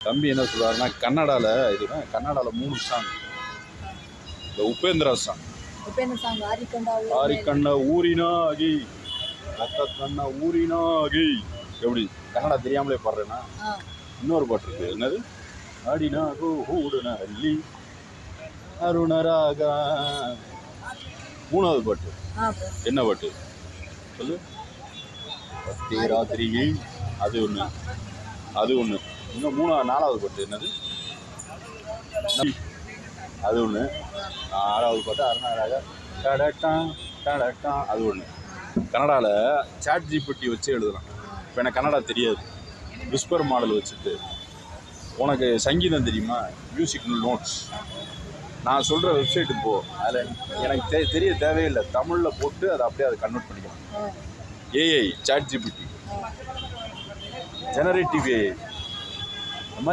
தம்பி என்ன சொல்கிறாருன்னா கன்னடாவில் 3 சாங். இந்த உபேந்திரா சாங் ஆரிக்கண்ண ஊரினாகி கண்ண ஊரினாகி எப்படி கன்னடா தெரியாமலே பாடுறேன்னா இன்னொரு பாட்டு இருக்கு. என்னது ஆடினாகோ ஊடுன அள்ளி அருணராகா. 3வது பாட்டு என்ன பாட்டு சொல்லு? பத்தே ராத்திரியை. அது ஒன்று. இன்னும் 4வது பாட்டு என்னது? அது ஒன்று. 6வது பாட்டு அருணராகா டடட்டான் டடட்டான். அது ஒன்று. கன்னடாவில் சாட் ஜிபிடி வச்சு எழுதலாம். இப்போ எனக்கு கன்னடா தெரியாது. விஸ்பர் மாடல் வச்சுட்டு உனக்கு சங்கீதம் தெரியுமா? மியூசிக் நோட்ஸ் நான் சொல்கிற வெப்சைட்டுக்கு போ. அதில் எனக்கு தெரிய தேவையில்லை. தமிழில் போட்டு அதை அப்படியே அதை கன்வெர்ட் பண்ணிக்கலாம். AI ChatGPT generative AI